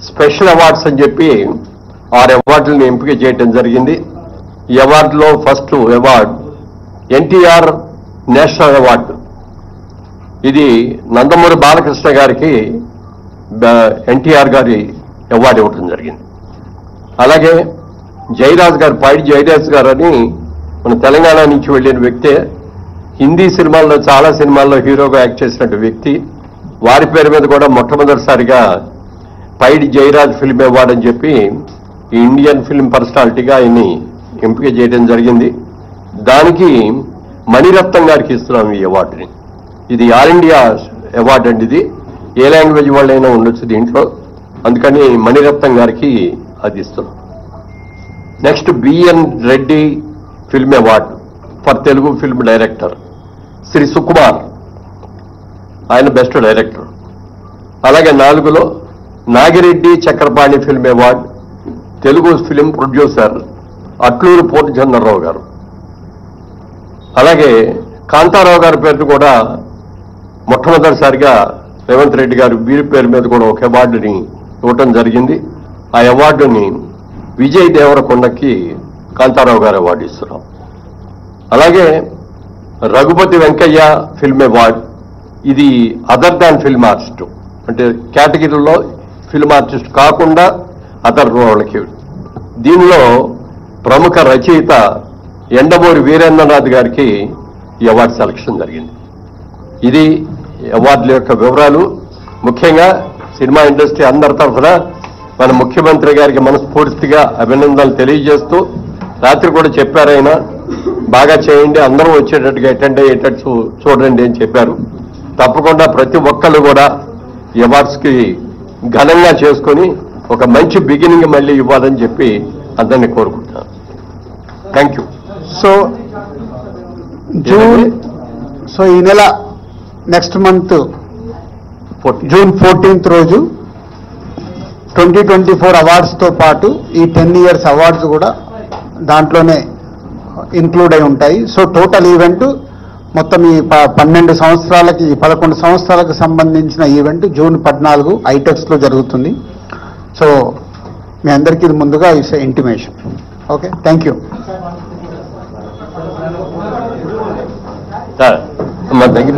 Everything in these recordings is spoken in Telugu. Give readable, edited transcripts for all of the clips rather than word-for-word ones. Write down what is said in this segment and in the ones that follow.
స్పెషల్ అవార్డ్స్ అని చెప్పి 6 అవార్డులను ఎంపిక చేయడం జరిగింది. ఈ అవార్డులో first award NTR national award. ఇది నందమూరి బాలకృష్ణ గారికి ఎన్టీఆర్ గారి అవార్డు ఇవ్వడం జరిగింది. అలాగే జయరాజ్ గారు, పైడి జయరాజ్ గారు అని మన తెలంగాణ నుంచి వెళ్ళిన వ్యక్తే, హిందీ సినిమాల్లో చాలా సినిమాల్లో హీరోగా యాక్ట్ చేసినట్టు వ్యక్తి. వారి పేరు మీద కూడా మొట్టమొదటిసారిగా పైడి జయరాజ్ ఫిల్మ్ అవార్డు అని చెప్పి ఇండియన్ ఫిల్మ్ పర్సనాలిటీగా ఆయన్ని ఎంపిక చేయడం జరిగింది. దానికి మణిరత్నం గారికి ఇస్తున్నాం ఈ అవార్డుని. ఇది ఆల్ ఇండియా అవార్డు అండి. ఇది ఏ లాంగ్వేజ్ వాళ్ళైనా ఉండొచ్చు దీంట్లో, అందుకని మణిరత్నం గారికి అది ఇస్తున్నాం. Next BN Reddy film award for Telugu film director. Shri Sukumar, ఆయన బెస్ట్ డైరెక్టర్. అలాగే 4లో Nagi Reddy Chakrapani film award Telugu film producer Atluri Purnachandra Rao గారు. అలాగే కాంతారావు గారి పేరును కూడా మొట్టమొదటిసారిగా రేవంత్ రెడ్డి గారు వీరి పేరు మీద కూడా ఒక అవార్డుని ఇవ్వటం జరిగింది. ఆ అవార్డుని విజయ్ దేవరకొండకి కాంతారావు గారు అవార్డు ఇస్తున్నాం. అలాగే రఘుపతి వెంకయ్య ఫిల్మ్ అవార్డు, ఇది అదర్ దాన్ ఫిల్మ్ ఆర్టిస్ట్, అంటే కేటగిరీలో ఫిల్మ్ ఆర్టిస్ట్ కాకుండా అదర్ వాళ్ళకి. దీనిలో ప్రముఖ రచయిత ఎండమూరి వీరేంద్రనాథ్ గారికి ఈ అవార్డు సెలక్షన్ జరిగింది. ఇది అవార్డుల యొక్క వివరాలు. ముఖ్యంగా సినిమా ఇండస్ట్రీ అందరి తరఫున మన ముఖ్యమంత్రి గారికి మనస్ఫూర్తిగా అభినందనలు తెలియజేస్తూ, రాత్రి కూడా చెప్పారు ఆయన, బాగా చేయండి, అందరూ వచ్చేటట్టుగా అటెండ్ అయ్యేటట్టు చూడండి అని చెప్పారు. తప్పకుండా ప్రతి ఒక్కళ్ళు కూడా ఈ అవార్డ్స్కి ఘనంగా చేసుకొని ఒక మంచి బిగినింగ్ మళ్ళీ ఇవ్వాలని చెప్పి అందరినీ కోరుకుంటున్నాను. Thank you. సో ఈ నెల నెక్స్ట్ మంత్ జూన్ 14th రోజు 2024 అవార్డ్స్తో పాటు ఈ 10 years అవార్డ్స్ కూడా దాంట్లోనే ఇంక్లూడ్ అయి ఉంటాయి. సో టోటల్ ఈవెంట్ మొత్తం ఈ 12 సంవత్సరాలకి 11 సంవత్సరాలకు సంబంధించిన ఈవెంట్ జూన్ 14 ఐటెక్స్లో జరుగుతుంది. సో మీ అందరికీ ఇది ముందుగా it's intimation. Okay, thank you. మా దగ్గర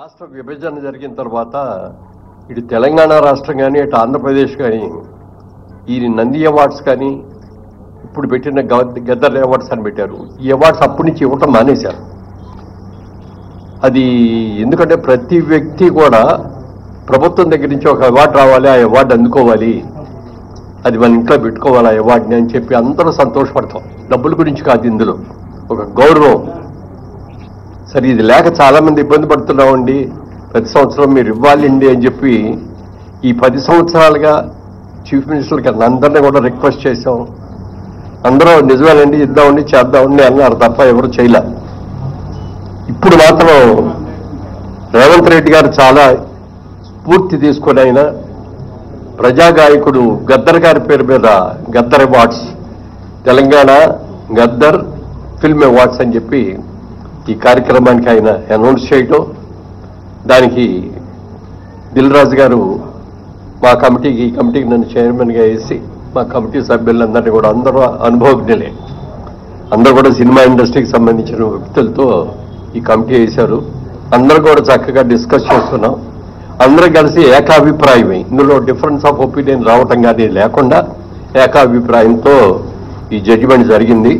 రాష్ట్ర విభజన జరిగిన తర్వాత ఇటు తెలంగాణ రాష్ట్రం కానీ ఇటు ఆంధ్రప్రదేశ్ కానీ ఈ నంది అవార్డ్స్ కానీ ఇప్పుడు పెట్టిన గద్దర్ అవార్డ్స్ అని పెట్టారు. ఈ అవార్డ్స్ అప్పటి నుంచి ఇవ్వటం మానేశారు. అది ఎందుకంటే ప్రతి వ్యక్తి కూడా ప్రభుత్వం దగ్గర నుంచి ఒక అవార్డు రావాలి, ఆ అవార్డు అందుకోవాలి, అది మన ఇంట్లో పెట్టుకోవాలి ఆ అవార్డుని అని చెప్పి అందరూ సంతోషపడతాం. డబ్బుల గురించి కాదు, ఇందులో ఒక గౌరవం. సరే ఇది లేక చాలామంది ఇబ్బంది పడుతున్నామండి, ప్రతి సంవత్సరం మీరు ఇవ్వాలండి అని చెప్పి ఈ 10 సంవత్సరాలుగా చీఫ్ మినిస్టర్ గారిని అందరినీ కూడా రిక్వెస్ట్ చేశాం. అందరూ నిజమేనండి ఇద్దామండి చేద్దామండి అన్నారు తప్ప ఎవరు చేయలే. ఇప్పుడు మాత్రం రేవంత్ రెడ్డి గారు చాలా స్ఫూర్తి తీసుకొని ఆయన ప్రజాగాయకుడు గద్దర్ గారి పేరు మీద Gaddar awards, Telangana Gaddar film awards అని చెప్పి ఈ కార్యక్రమానికి ఆయన అనౌన్స్ చేయటం, దానికి దిల్ రాజు గారు మా కమిటీకి ఈ కమిటీకి నన్ను చైర్మన్గా వేసి మా కమిటీ సభ్యులందరినీ కూడా అందరూ అనుభవజ్ఞులే, అందరూ కూడా సినిమా ఇండస్ట్రీకి సంబంధించిన వ్యక్తులతో ఈ కమిటీ వేశారు. అందరూ కూడా చక్కగా డిస్కస్ చేస్తున్నాం. అందరూ కలిసి ఏకాభిప్రాయమే, ఇందులో డిఫరెన్స్ ఆఫ్ ఒపీనియన్ రావటం కానీ లేకుండా ఏకాభిప్రాయంతో ఈ జడ్జిమెంట్ జరిగింది.